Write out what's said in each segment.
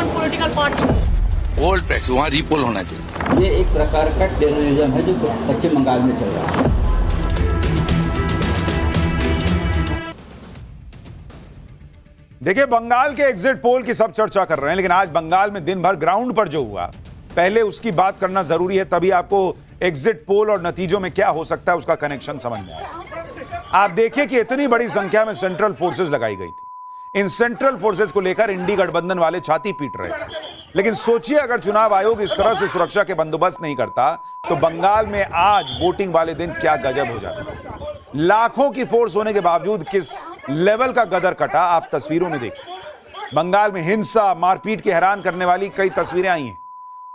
One political party. Poll tax वहाँ repoll होना चाहिए। ये एक प्रकार का टेररिज्म है जो पश्चिम बंगाल में चल रहा है। देखिए, बंगाल के एग्जिट पोल की सब चर्चा कर रहे हैं, लेकिन आज बंगाल में दिन भर ग्राउंड पर जो हुआ, पहले उसकी बात करना जरूरी है, तभी आपको एग्जिट पोल और नतीजों में क्या हो सकता है उसका कनेक्शन समझ में आए। आप देखिए कि इतनी बड़ी संख्या में सेंट्रल फोर्सेस लगाई गई थी। इन सेंट्रल फोर्सेस को लेकर इंडी गठबंधन वाले छाती पीट रहे थे। लेकिन सोचिए, अगर चुनाव आयोग इस तरह से सुरक्षा के बंदोबस्त नहीं करता तो बंगाल में आज वोटिंग वाले दिन क्या गजब हो जाता। लाखों की फोर्स होने के बावजूद किस लेवल का गदर कटा, आप तस्वीरों में देखिए। बंगाल में हिंसा, मारपीट के हैरान करने वाली कई तस्वीरें आई हैं।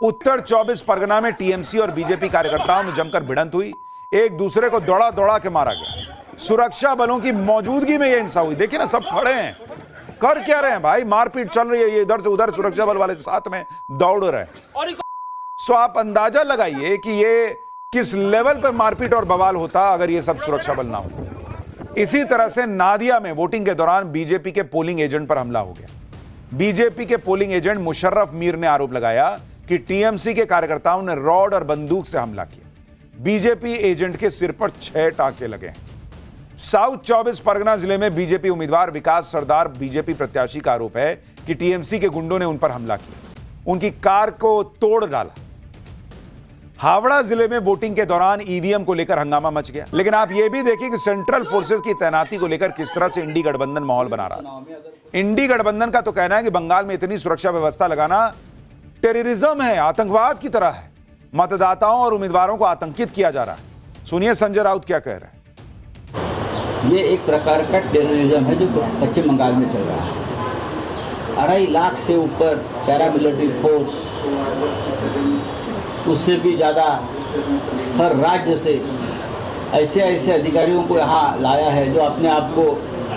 उत्तर 24 परगना में टीएमसी और बीजेपी कार्यकर्ताओं में जमकर भिड़ंत हुई, एक दूसरे को दौड़ा दौड़ा के मारा गया। सुरक्षा बलों की मौजूदगी में यह हिंसा हुई। देखिए ना, सब खड़े हैं, कर क्या रहे हैं भाई? मारपीट चल रही है, ये इधर से उधर सुरक्षा बल वाले साथ में दौड़ रहे हैं। सो आप अंदाजा लगाइए कि ये किस लेवल पर मारपीट और बवाल होता अगर ये सब सुरक्षा बल ना हो। इसी तरह से नादिया में वोटिंग के दौरान बीजेपी के पोलिंग एजेंट पर हमला हो गया। बीजेपी के पोलिंग एजेंट मुशर्रफ मीर ने आरोप लगाया कि टीएमसी के कार्यकर्ताओं ने रॉड और बंदूक से हमला किया। बीजेपी एजेंट के सिर पर 6 टांके लगे हैं। साउथ 24 परगना जिले में बीजेपी उम्मीदवार विकास सरदार बीजेपी प्रत्याशी का आरोप है कि टीएमसी के गुंडों ने उन पर हमला किया, उनकी कार को तोड़ डाला। हावड़ा जिले में वोटिंग के दौरान ईवीएम को लेकर हंगामा मच गया। लेकिन आप यह भी देखिए कि सेंट्रल फोर्सेस की तैनाती को लेकर किस तरह से इंडी गठबंधन माहौल बना रहा था। इंडी गठबंधन का तो कहना है कि बंगाल में इतनी सुरक्षा व्यवस्था लगाना टेररिज्म है, आतंकवाद की तरह है। मतदाताओं और उम्मीदवारों को आतंकित किया जा रहा है। सुनिए संजय राउत क्या कह रहे हैं। ये एक प्रकार का टेररिज्म है जो पश्चिम बंगाल में चल रहा है। 2.5 लाख से ऊपर पैरामिलिट्री फोर्स, उससे भी ज़्यादा हर राज्य से ऐसे ऐसे अधिकारियों को यहाँ लाया है जो अपने आप को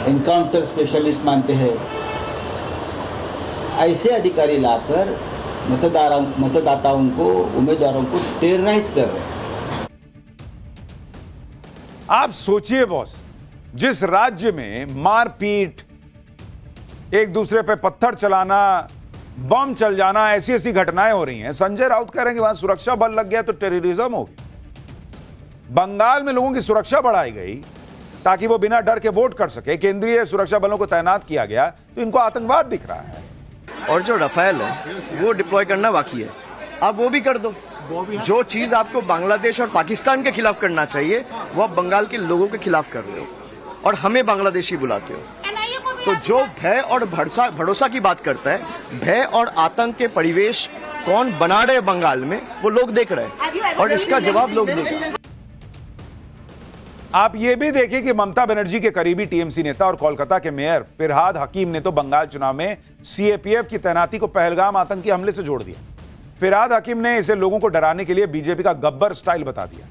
एनकाउंटर स्पेशलिस्ट मानते हैं। ऐसे अधिकारी लाकर मतदाताओं को, उम्मीदवारों को टेरराइज कर रहे हैं। आप सोचिए बॉस, जिस राज्य में मारपीट, एक दूसरे पे पत्थर चलाना, बम चल जाना, ऐसी ऐसी घटनाएं हो रही हैं, संजय राउत कह रहे हैं कि वहां सुरक्षा बल लग गया तो टेररिज्म हो गया। बंगाल में लोगों की सुरक्षा बढ़ाई गई ताकि वो बिना डर के वोट कर सके। केंद्रीय सुरक्षा बलों को तैनात किया गया तो इनको आतंकवाद दिख रहा है। और जो रफेल है वो डिप्लॉय करना बाकी है, आप वो भी कर दो। जो चीज आपको बांग्लादेश और पाकिस्तान के खिलाफ करना चाहिए वो आप बंगाल के लोगों के खिलाफ कर रहे हो और हमें बांग्लादेशी बुलाते हो। तो जो भय और भरोसा की बात करता है, भय और आतंक के परिवेश कौन बना रहे बंगाल में, वो लोग देख रहे हैं और इसका जवाब लोग देंगे। आप ये भी देखिए कि ममता बनर्जी के करीबी टीएमसी नेता और कोलकाता के मेयर फिरहाद हकीम ने तो बंगाल चुनाव में सीएपीएफ की तैनाती को पहलगाम आतंकी हमले से जोड़ दिया। फिरहाद हकीम ने इसे लोगों को डराने के लिए बीजेपी का गब्बर स्टाइल बता दिया।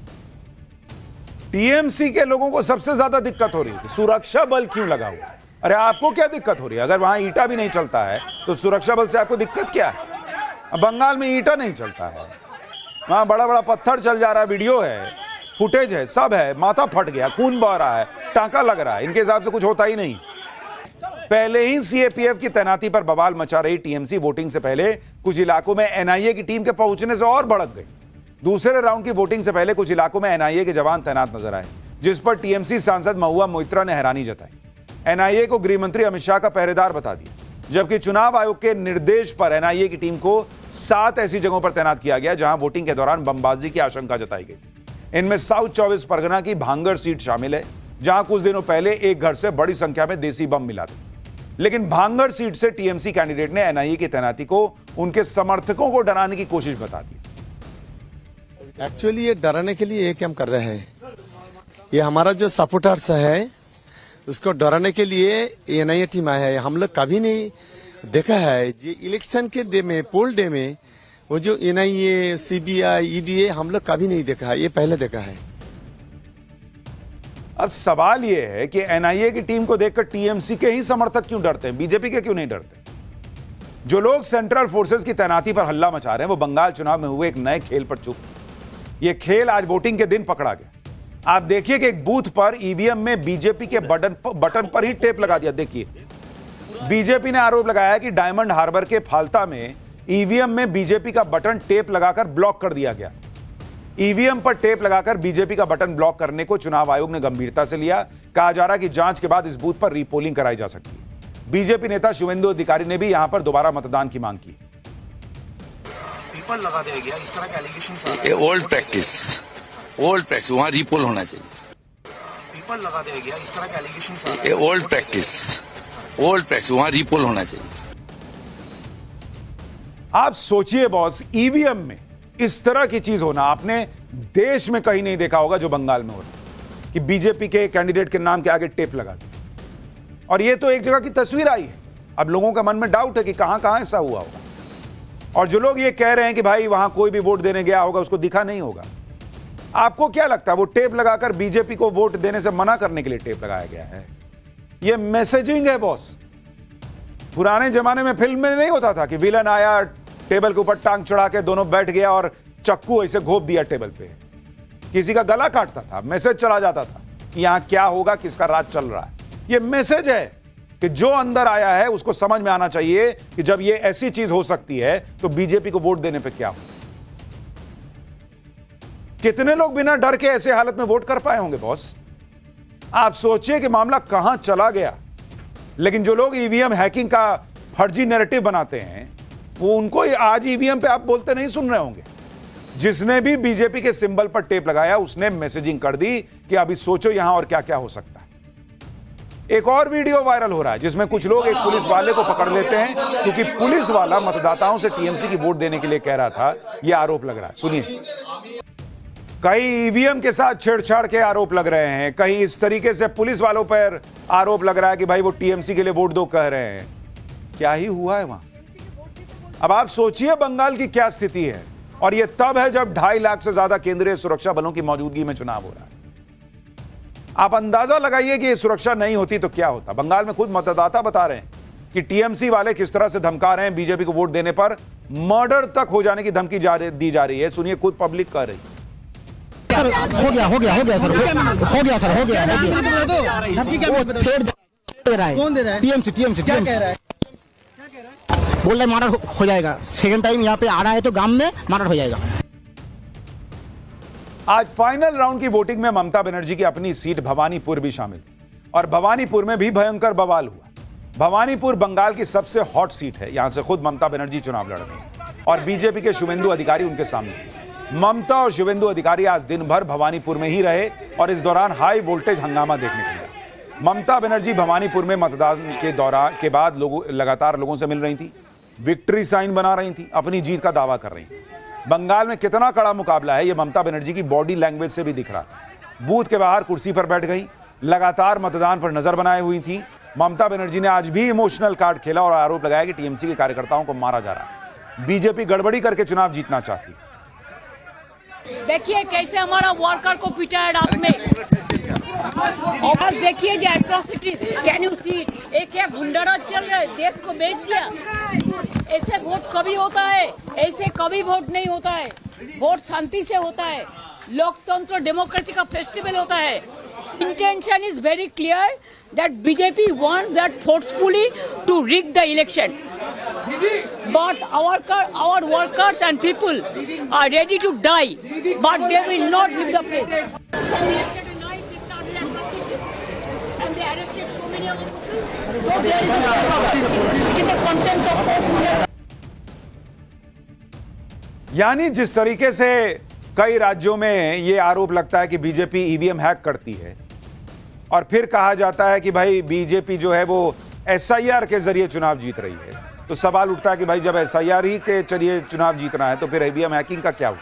टीएमसी के लोगों को सबसे ज्यादा दिक्कत हो रही है, सुरक्षा बल क्यों लगा हुआ? अरे आपको क्या दिक्कत हो रही है? अगर वहां ईटा भी नहीं चलता है तो सुरक्षा बल से आपको दिक्कत क्या है? बंगाल में ईटा नहीं चलता है, वहां बड़ा बड़ा पत्थर चल जा रहा है, वीडियो है, फुटेज है, सब है, माथा फट गया, खून बह रहा है, टांका लग रहा है, इनके हिसाब से कुछ होता ही नहीं। पहले ही सीएपीएफ की तैनाती पर बवाल मचा रही टीएमसी वोटिंग से पहले कुछ इलाकों में एनआईए की टीम के पहुंचने से और भड़क गई। दूसरे राउंड की वोटिंग से पहले कुछ इलाकों में एनआईए के जवान तैनात नजर आए, जिस पर टीएमसी सांसद महुआ मोइत्रा ने हैरानी जताई। एनआईए को गृह मंत्री अमित शाह का पहरेदार बता दिया, जबकि चुनाव आयोग के निर्देश पर एनआईए की टीम को 7 ऐसी जगहों पर तैनात किया गया जहां वोटिंग के दौरान बमबाजी की आशंका जताई गई थी। इनमें साउथ 24 परगना की भांगड़ सीट शामिल है, जहां कुछ दिनों पहले एक घर से बड़ी संख्या में देसी बम मिला था। लेकिन भांगड़ सीट से टीएमसी कैंडिडेट ने एनआईए की तैनाती को उनके समर्थकों को डराने की कोशिश बता दी। एक्चुअली ये डराने के लिए ये हम कर रहे हैं, ये हमारा जो सपोर्टर्स है उसको डराने के लिए एनआईए टीम आया है। हम लोग कभी नहीं देखा है ये इलेक्शन के डे में, पोल डे में वो जो एनआईए, सीबीआई, ईडीए हम लोग कभी नहीं देखा है, ये पहले देखा है। अब सवाल यह है कि एनआईए की टीम को देखकर टीएमसी के ही समर्थक क्यों डरते हैं, बीजेपी के क्यों नहीं डरते? जो लोग सेंट्रल फोर्सेस की तैनाती पर हल्ला मचा रहे हैं वो बंगाल चुनाव में हुए एक नए खेल पर चुप। यह खेल आज वोटिंग के दिन पकड़ा गया। आप देखिए कि एक बूथ पर ईवीएम में बीजेपी के बटन पर ही टेप लगा दिया। देखिए बीजेपी ने आरोप लगाया कि डायमंड हार्बर के फाल्ता में ईवीएम में बीजेपी का बटन टेप लगाकर ब्लॉक कर दिया गया। ईवीएम पर टेप लगाकर बीजेपी का बटन ब्लॉक करने को चुनाव आयोग ने गंभीरता से लिया। कहा जा रहा है कि जांच के बाद इस बूथ पर रीपोलिंग कराई जा सकती है। बीजेपी नेता शुवेंदु अधिकारी ने भी यहां पर दोबारा मतदान की मांग की। पेपर लगा दिया गया, इस तरह के एलिगेशन ये ओल्ड प्रैक्टिस वहां रीपोल होना चाहिए। पेपर लगा दिया गया, इस तरह के एलिगेशन ये ओल्ड प्रैक्टिस वहां रीपोल होना चाहिए। आप सोचिए बॉस, ईवीएम में इस तरह की चीज होना आपने देश में कहीं नहीं देखा होगा जो बंगाल में हो रहा कि बीजेपी के कैंडिडेट के नाम के आगे टेप लगा दी। और ये तो एक जगह की तस्वीर आई है। अब लोगों का मन में डाउट है कि कहां कहां ऐसा हुआ होगा। और जो लोग ये कह रहे हैं कि भाई वहां कोई भी वोट देने गया होगा उसको दिखा नहीं होगा, आपको क्या लगता है वो टेप लगाकर बीजेपी को वोट देने से मना करने के लिए टेप लगाया गया है? ये मैसेजिंग है बॉस। पुराने जमाने में फिल्म में नहीं होता था कि विलन आया, टेबल के ऊपर टांग चढ़ा के दोनों बैठ गया और चक्कू ऐसे घोप दिया टेबल पे, किसी का गला काटता था, मैसेज चला जाता था कि यहां क्या होगा, किसका राज चल रहा है। ये मैसेज है कि जो अंदर आया है उसको समझ में आना चाहिए कि जब ये ऐसी चीज हो सकती है तो बीजेपी को वोट देने पे क्या हो। कितने लोग बिना डर के ऐसे हालत में वोट कर पाए होंगे बॉस? आप सोचिए कि मामला कहां चला गया। लेकिन जो लोग ईवीएम हैकिंग का फर्जी नैरेटिव बनाते हैं वो उनको आज ईवीएम पे आप बोलते नहीं सुन रहे होंगे। जिसने भी बीजेपी के सिंबल पर टेप लगाया उसने मैसेजिंग कर दी कि अभी सोचो यहां और क्या क्या हो सकता है। एक और वीडियो वायरल हो रहा है जिसमें कुछ लोग एक पुलिस वाले को पकड़ लेते हैं क्योंकि पुलिस वाला मतदाताओं से टीएमसी की वोट देने के लिए कह रहा था। यह आरोप लग रहा है, सुनिए। कई ईवीएम के साथ छेड़छाड़ के आरोप लग रहे हैं, कहीं इस तरीके से पुलिस वालों पर आरोप लग रहा है कि भाई वो टीएमसी के लिए वोट दो कह रहे हैं। क्या ही हुआ है वहां? अब आप सोचिए बंगाल की क्या स्थिति है। और यह तब है जब 2.5 लाख से ज्यादा केंद्रीय सुरक्षा बलों की मौजूदगी में चुनाव हो रहा है। आप अंदाजा लगाइए कि यह सुरक्षा नहीं होती तो क्या होता। बंगाल में खुद मतदाता बता रहे हैं कि टीएमसी वाले किस तरह से धमका रहे हैं, बीजेपी को वोट देने पर मर्डर तक हो जाने की धमकी दी जा रही है। सुनिए, खुद पब्लिक कह रही है। हो गया सर। कौन दे रहा है? टीएमसी क्या कह रहा है? बोल रहा है मर्डर हो जाएगा। सेकंड टाइम यहाँ पे आ रहा है तो गांव में मर्डर हो जाएगा। आज फाइनल राउंड की वोटिंग में ममता बनर्जी की अपनी सीट भवानीपुर भी शामिल थी और भवानीपुर में भी भयंकर बवाल हुआ। भवानीपुर बंगाल की सबसे हॉट सीट है। यहां से खुद ममता बनर्जी चुनाव लड़ रही हैं और बीजेपी के शुवेंदु अधिकारी उनके सामने। ममता और शुवेंदु अधिकारी आज दिन भर भवानीपुर में ही रहे और इस दौरान हाई वोल्टेज हंगामा देखने को मिला। ममता बनर्जी भवानीपुर में मतदान के बाद लगातार लोगों से मिल रही थी, विक्ट्री साइन बना रही थी, अपनी जीत का दावा कर रही थी। बंगाल में कितना कड़ा मुकाबला है ये ममता बनर्जी की बॉडी लैंग्वेज से भी दिख रहा था। बूथ के बाहर कुर्सी पर बैठ गई, लगातार मतदान पर नजर बनाए हुई थी। ममता बनर्जी ने आज भी इमोशनल कार्ड खेला और आरोप लगाया कि टीएमसी के कार्यकर्ताओं को मारा जा रहा है। बीजेपी गड़बड़ी करके चुनाव जीतना चाहती है। देखिए कैसे हमारा वर्कर को पिटा है रात में, और देखिए जो एट्रोसिटी, कैन यू सी? एक गुंडाराज चल रहा है, देश को बेच दिया। ऐसे वोट कभी होता है? ऐसे कभी वोट नहीं होता है। वोट शांति से होता है। लोकतंत्र डेमोक्रेसी का फेस्टिवल होता है। Intention is very clear that BJP wants that forcefully to rig the election, but our workers and people are ready to die, but they will not leave the place. Yesterday night they started atrocities and they arrested so many of people. So it is a contempt of court. यानी जिस तरीके से कई राज्यों में यह आरोप लगता है कि बीजेपी ईवीएम हैक करती है और फिर कहा जाता है कि भाई बीजेपी जो है वो एसआईआर के जरिए चुनाव जीत रही है, तो सवाल उठता है कि भाई जब एसआईआर ही के जरिए चुनाव जीतना है तो फिर ईवीएम हैकिंग का क्या हुआ?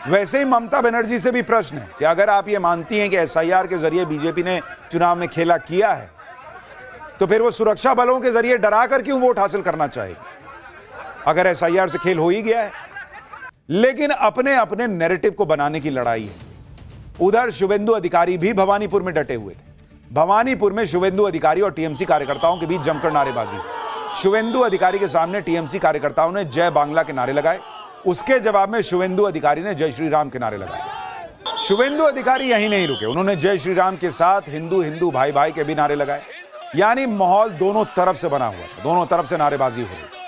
वैसे ही ममता बनर्जी से भी प्रश्न है कि अगर आप ये मानती हैं कि एसआईआर के जरिए बीजेपी ने चुनाव में खेला किया है तो फिर वो सुरक्षा बलों के जरिए डराकर क्यों वोट हासिल करना चाहेगी अगर एसआईआर से खेल हो ही गया है? लेकिन अपने अपने नैरेटिव को बनाने की लड़ाई है। उधर शुवेंदु अधिकारी भी भवानीपुर में डटे हुए थे। भवानीपुर में शुवेंदु अधिकारी और टीएमसी कार्यकर्ताओं के बीच जमकर नारेबाजी। शुवेंदु अधिकारी के सामने टीएमसी कार्यकर्ताओं ने जय बांग्ला के नारे लगाए। उसके जवाब में शुवेंदु अधिकारी ने जय श्री राम के नारे लगाए। शुवेंदु अधिकारी यहीं नहीं रुके, उन्होंने जय श्री राम के साथ हिंदू हिंदू भाई भाई के भी नारे लगाए। यानी माहौल दोनों तरफ से बना हुआ था, दोनों तरफ से नारेबाजी हो रही।